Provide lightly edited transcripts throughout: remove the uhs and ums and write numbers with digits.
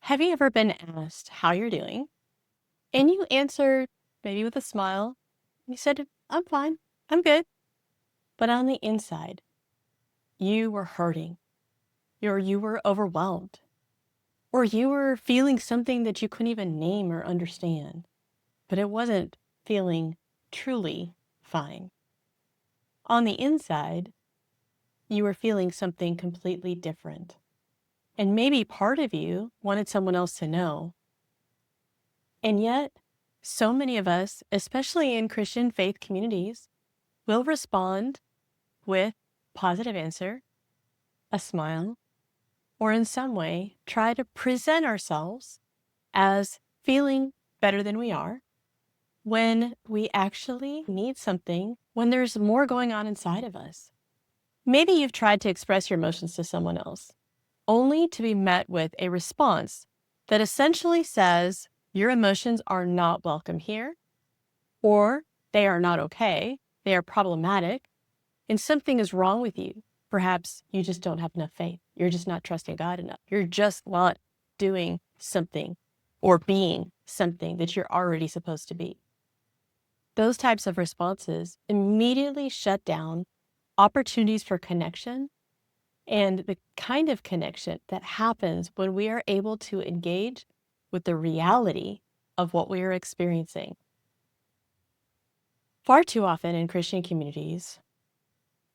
Have you ever been asked how you're doing and you answered maybe with a smile? You said, I'm fine, I'm good. But on the inside, you were hurting, or you were overwhelmed, or you were feeling something that you couldn't even name or understand, but it wasn't feeling truly fine. On the inside, you were feeling something completely different. And maybe part of you wanted someone else to know. And yet, so many of us, especially in Christian faith communities, will respond with positive answer, a smile, or in some way try to present ourselves as feeling better than we are when we actually need something, when there's more going on inside of us. Maybe you've tried to express your emotions to someone else, only to be met with a response that essentially says your emotions are not welcome here, or they are not okay, they are problematic, and something is wrong with you. Perhaps you just don't have enough faith. You're just not trusting God enough. You're just not doing something or being something that you're already supposed to be. Those types of responses immediately shut down opportunities for connection and the kind of connection that happens when we are able to engage with the reality of what we are experiencing. Far too often in Christian communities,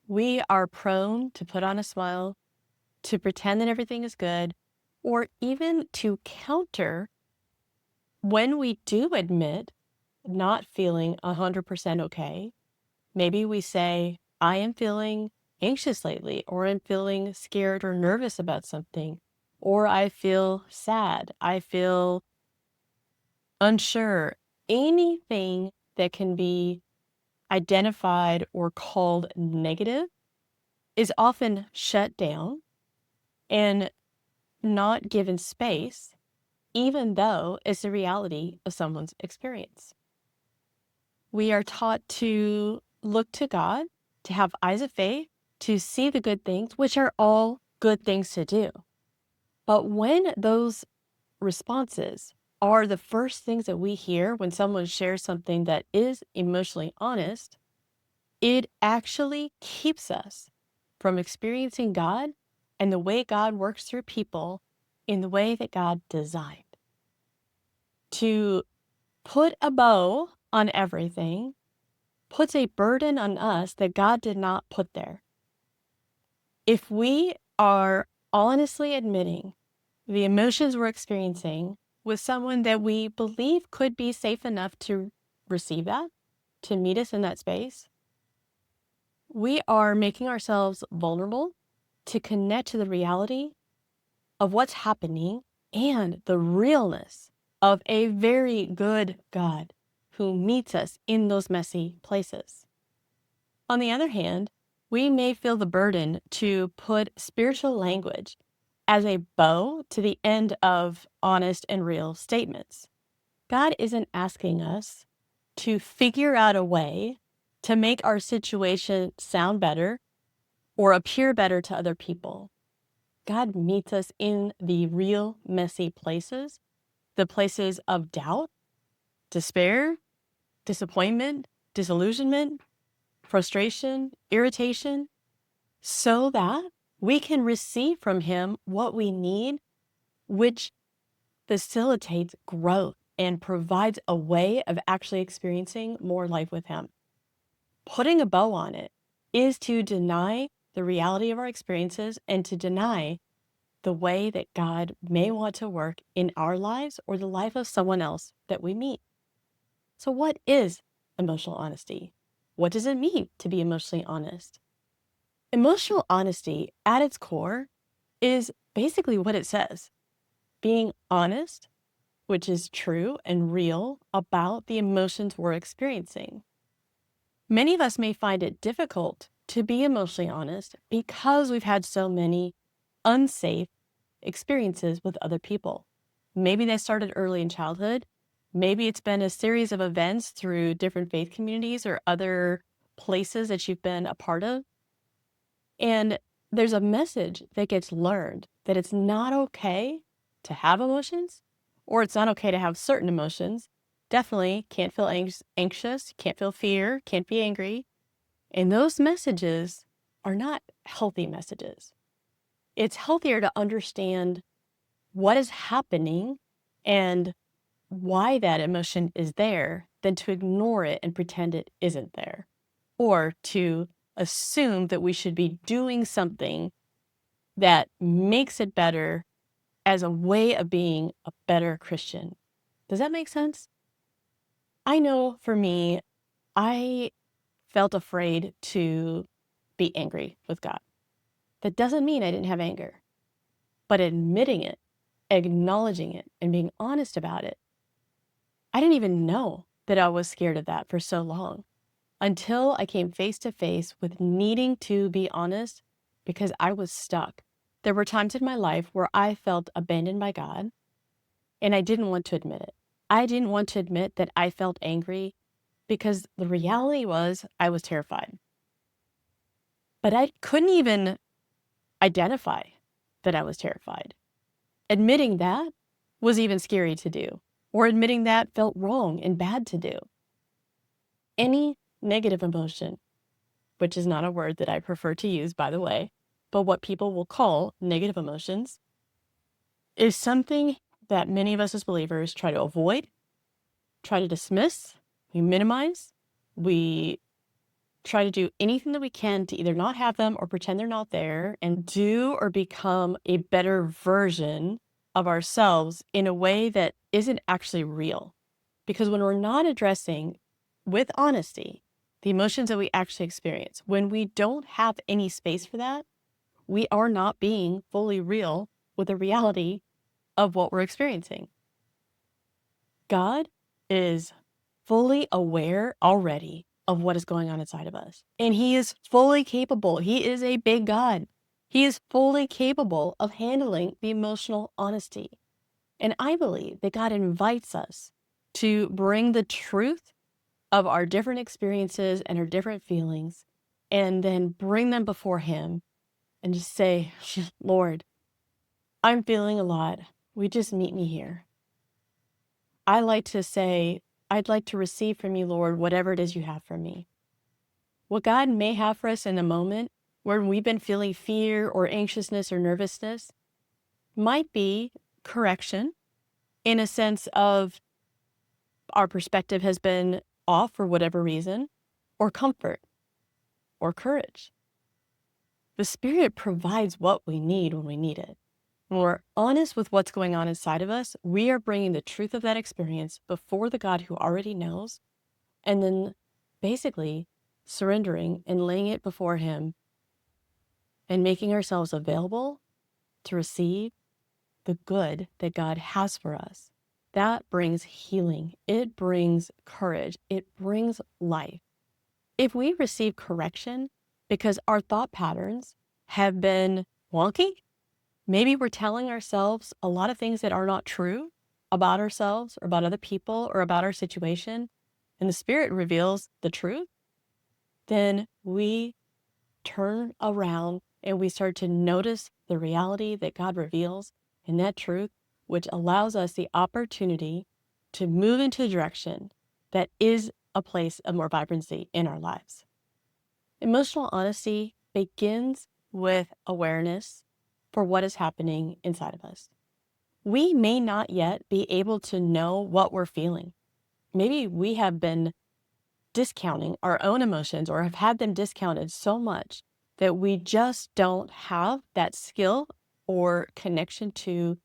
we are prone to put on a smile, to pretend that everything is good, or even to counter when we do admit not feeling 100% okay. Maybe we say, I am feeling anxious lately, or I'm feeling scared or nervous about something, or I feel sad, I feel unsure. Anything that can be identified or called negative is often shut down and not given space, even though it's the reality of someone's experience. We are taught to look to God, to have eyes of faith, to see the good things, which are all good things to do. But when those responses are the first things that we hear when someone shares something that is emotionally honest, it actually keeps us from experiencing God and the way God works through people in the way that God designed. To put a bow on everything puts a burden on us that God did not put there. If we are honestly admitting the emotions we're experiencing with someone that we believe could be safe enough to receive that, to meet us in that space, we are making ourselves vulnerable to connect to the reality of what's happening and the realness of a very good God who meets us in those messy places. On the other hand, we may feel the burden to put spiritual language as a bow to the end of honest and real statements. God isn't asking us to figure out a way to make our situation sound better or appear better to other people. God meets us in the real messy places, the places of doubt, despair, disappointment, disillusionment, frustration, irritation, so that we can receive from Him what we need, which facilitates growth and provides a way of actually experiencing more life with Him. Putting a bow on it is to deny the reality of our experiences and to deny the way that God may want to work in our lives or the life of someone else that we meet. So what is emotional honesty? What does it mean to be emotionally honest? Emotional honesty at its core is basically what it says: being honest, which is true and real about the emotions we're experiencing. Many of us may find it difficult to be emotionally honest because we've had so many unsafe experiences with other people. Maybe they started early in childhood. Maybe it's been a series of events through different faith communities or other places that you've been a part of. And there's a message that gets learned that it's not okay to have emotions, or it's not okay to have certain emotions. Definitely can't feel anxious, can't feel fear, can't be angry. And those messages are not healthy messages. It's healthier to understand what is happening and why that emotion is there than to ignore it and pretend it isn't there, or to assume that we should be doing something that makes it better as a way of being a better Christian. Does that make sense? I know for me, I felt afraid to be angry with God. That doesn't mean I didn't have anger, but admitting it, acknowledging it, and being honest about it, I didn't even know that I was scared of that for so long until I came face to face with needing to be honest because I was stuck. There were times in my life where I felt abandoned by God, and I didn't want to admit it. I didn't want to admit that I felt angry because the reality was I was terrified. But I couldn't even identify that I was terrified. Admitting that was even scary to do, or admitting that felt wrong and bad to do. Any negative emotion, which is not a word that I prefer to use, by the way, but what people will call negative emotions, is something that many of us as believers try to avoid, try to dismiss, we minimize, we try to do anything that we can to either not have them or pretend they're not there and do or become a better version of ourselves in a way that isn't actually real. Because when we're not addressing with honesty the emotions that we actually experience, when we don't have any space for that, we are not being fully real with the reality of what we're experiencing. God is fully aware already of what is going on inside of us. And he is fully capable. He is a big God. He is fully capable of handling the emotional honesty. And I believe that God invites us to bring the truth of our different experiences and our different feelings, and then bring them before him and just say, Lord, I'm feeling a lot. Will you just meet me here? I like to say, I'd like to receive from you, Lord, whatever it is you have for me. What God may have for us in a moment where we've been feeling fear or anxiousness or nervousness might be correction in a sense of our perspective has been off for whatever reason, or comfort or courage. The Spirit provides what we need when we need it. When we're honest with what's going on inside of us, we are bringing the truth of that experience before the God who already knows, and then basically surrendering and laying it before him and making ourselves available to receive the good that God has for us. That brings healing. It brings courage. It brings life. If we receive correction because our thought patterns have been wonky, maybe we're telling ourselves a lot of things that are not true about ourselves or about other people or about our situation, and the Spirit reveals the truth, then we turn around and we start to notice the reality that God reveals in that truth, which allows us the opportunity to move into a direction that is a place of more vibrancy in our lives. Emotional honesty begins with awareness for what is happening inside of us. We may not yet be able to know what we're feeling. Maybe we have been discounting our own emotions or have had them discounted so much that we just don't have that skill or connection to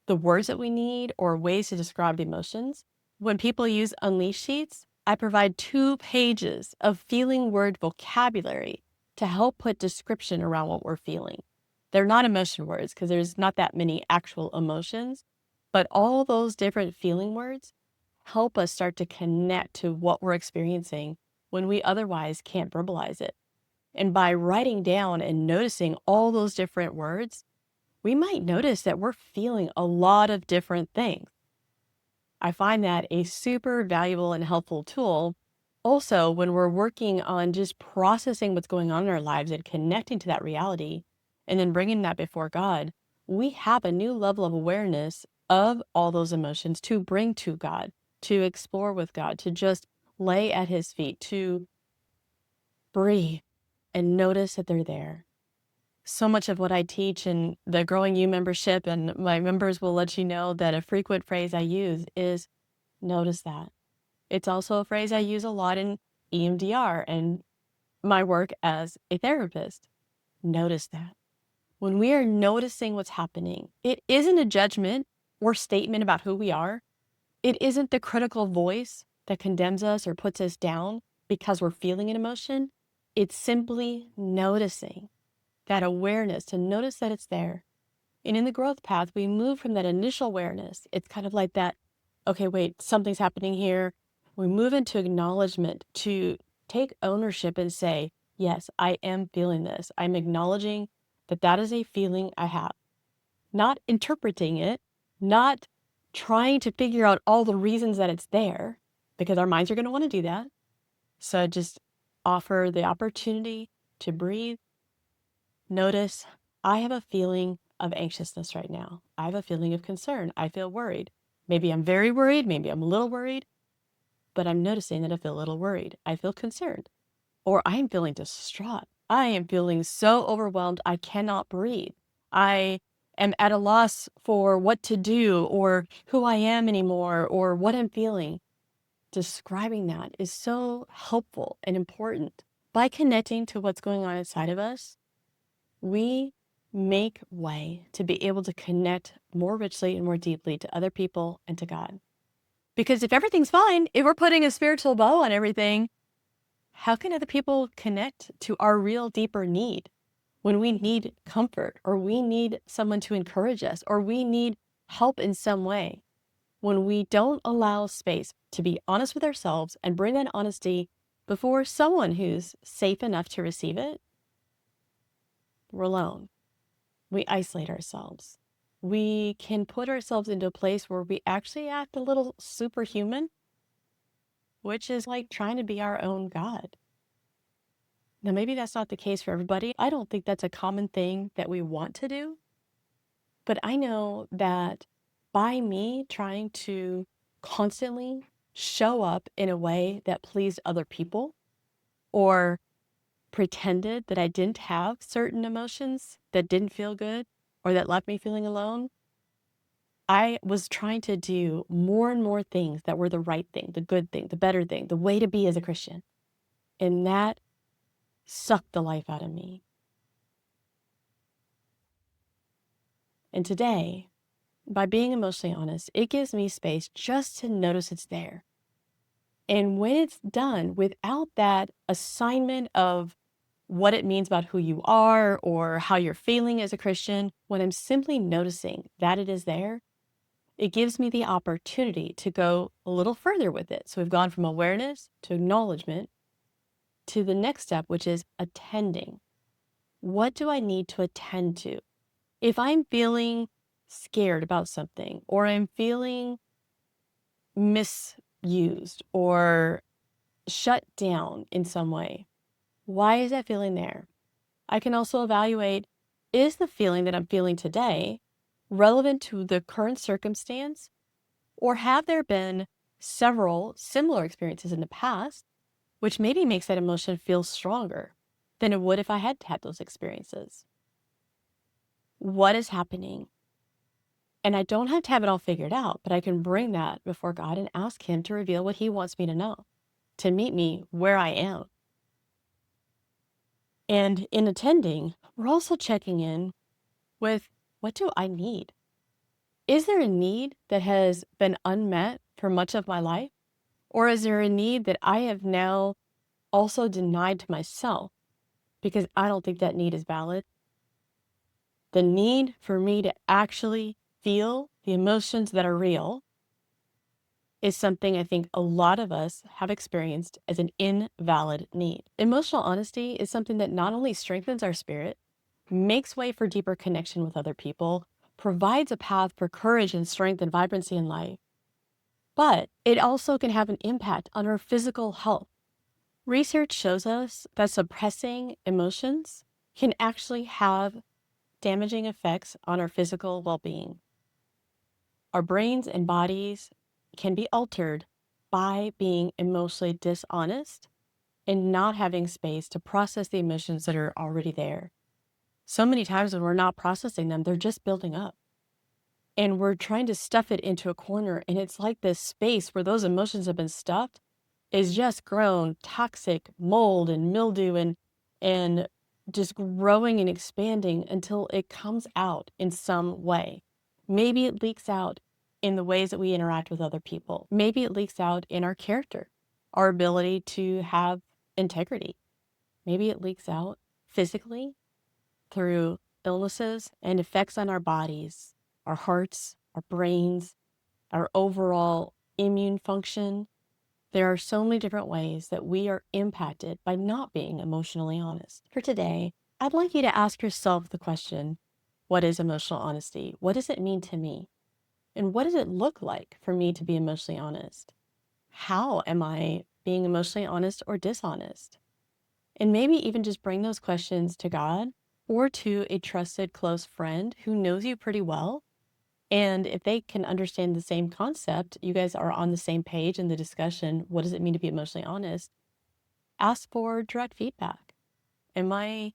the words that we need or ways to describe emotions. When people use Unleash sheets, I provide 2 pages of feeling word vocabulary to help put description around what we're feeling. They're not emotion words because there's not that many actual emotions, but all those different feeling words help us start to connect to what we're experiencing when we otherwise can't verbalize it. And by writing down and noticing all those different words, we might notice that we're feeling a lot of different things. I find that a super valuable and helpful tool. Also, when we're working on just processing what's going on in our lives and connecting to that reality, and then bringing that before God, we have a new level of awareness of all those emotions to bring to God, to explore with God, to just lay at his feet, to breathe and notice that they're there. So much of what I teach in the Growing You membership, and my members will let you know that a frequent phrase I use is notice that. It's also a phrase I use a lot in EMDR and my work as a therapist. Notice that. When we are noticing what's happening, it isn't a judgment or statement about who we are. It isn't the critical voice that condemns us or puts us down because we're feeling an emotion. It's simply noticing that awareness, to notice that it's there. And in the growth path, we move from that initial awareness. It's kind of like that, okay, wait, something's happening here. We move into acknowledgement to take ownership and say, yes, I am feeling this. I'm acknowledging that that is a feeling I have. Not interpreting it, not trying to figure out all the reasons that it's there, because our minds are going to want to do that. So just offer the opportunity to breathe. Notice, I have a feeling of anxiousness right now. I have a feeling of concern. I feel worried. Maybe I'm very worried. Maybe I'm a little worried. But I'm noticing that I feel a little worried. I feel concerned. Or I am feeling distraught. I am feeling so overwhelmed I cannot breathe. I am at a loss for what to do or who I am anymore or what I'm feeling. Describing that is so helpful and important. By connecting to what's going on inside of us, we make way to be able to connect more richly and more deeply to other people and to God. Because if everything's fine, if we're putting a spiritual bow on everything, how can other people connect to our real deeper need when we need comfort or we need someone to encourage us or we need help in some way? When we don't allow space to be honest with ourselves and bring that honesty before someone who's safe enough to receive it, we're alone. We isolate ourselves. We can put ourselves into a place where we actually act a little superhuman, which is like trying to be our own God. Now, maybe that's not the case for everybody. I don't think that's a common thing that we want to do. But I know that by me trying to constantly show up in a way that pleased other people or pretended that I didn't have certain emotions that didn't feel good or that left me feeling alone, I was trying to do more and more things that were the right thing, the good thing, the better thing, the way to be as a Christian. And that sucked the life out of me. And today, by being emotionally honest, it gives me space just to notice it's there. And when it's done without that assignment of what it means about who you are or how you're feeling as a Christian, when I'm simply noticing that it is there, it gives me the opportunity to go a little further with it. So we've gone from awareness to acknowledgement to the next step, which is attending. What do I need to attend to? If I'm feeling scared about something, or I'm feeling misused or shut down in some way, why is that feeling there? I can also evaluate, is the feeling that I'm feeling today relevant to the current circumstance? Or have there been several similar experiences in the past, which maybe makes that emotion feel stronger than it would if I had had those experiences? What is happening? And I don't have to have it all figured out, but I can bring that before God and ask Him to reveal what He wants me to know, to meet me where I am. And in attending, we're also checking in with, what do I need? Is there a need that has been unmet for much of my life? Or is there a need that I have now also denied to myself because I don't think that need is valid? The need for me to actually feel the emotions that are real is something I think a lot of us have experienced as an invalid need. Emotional honesty is something that not only strengthens our spirit, makes way for deeper connection with other people, provides a path for courage and strength and vibrancy in life, but it also can have an impact on our physical health. Research shows us that suppressing emotions can actually have damaging effects on our physical well-being. Our brains and bodies can be altered by being emotionally dishonest and not having space to process the emotions that are already there. So many times when we're not processing them, they're just building up. And we're trying to stuff it into a corner. And it's like this space where those emotions have been stuffed is just grown toxic mold and mildew and just growing and expanding until it comes out in some way. Maybe it leaks out in the ways that we interact with other people. Maybe it leaks out in our character, our ability to have integrity. Maybe it leaks out physically through illnesses and effects on our bodies, our hearts, our brains, our overall immune function. There are so many different ways that we are impacted by not being emotionally honest. For today, I'd like you to ask yourself the question, what is emotional honesty? What does it mean to me? And what does it look like for me to be emotionally honest? How am I being emotionally honest or dishonest? And maybe even just bring those questions to God or to a trusted close friend who knows you pretty well. And if they can understand the same concept, you guys are on the same page in the discussion. What does it mean to be emotionally honest? Ask for direct feedback. Am I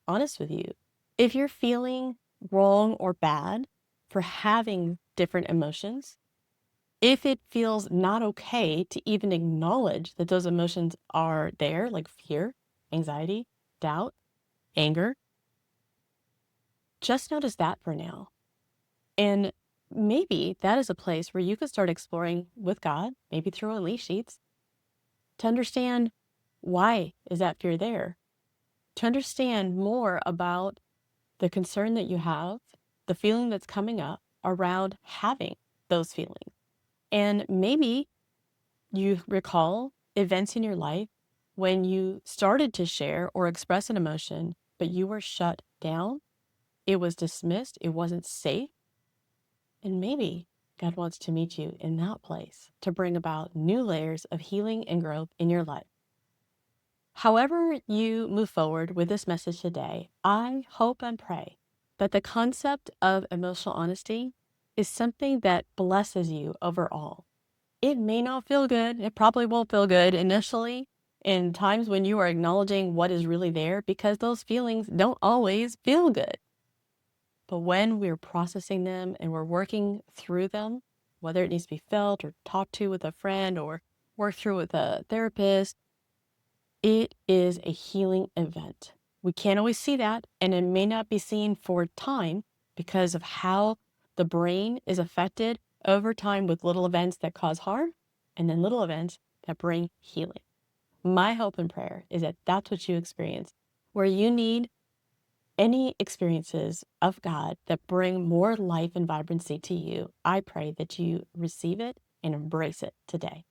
honest with you? If you're feeling wrong or bad for having different emotions, if it feels not okay to even acknowledge that those emotions are there, like fear, anxiety, doubt, anger, just notice that for now. And maybe that is a place where you could start exploring with God, maybe through Elite Sheets, to understand why is that fear there? To understand more about the concern that you have, the feeling that's coming up around having those feelings. And maybe you recall events in your life when you started to share or express an emotion, but you were shut down. It was dismissed. It wasn't safe. And maybe God wants to meet you in that place to bring about new layers of healing and growth in your life. However you move forward with this message today, I hope and pray that the concept of emotional honesty is something that blesses you overall. It may not feel good. It probably won't feel good initially in times when you are acknowledging what is really there, because those feelings don't always feel good. But when we're processing them and we're working through them, whether it needs to be felt or talked to with a friend or worked through with a therapist, it is a healing event. We can't always see that, and it may not be seen for time because of how the brain is affected over time with little events that cause harm and then little events that bring healing. My hope and prayer is that that's what you experience, where you need any experiences of God that bring more life and vibrancy to you. I pray that you receive it and embrace it today.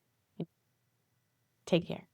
Take care.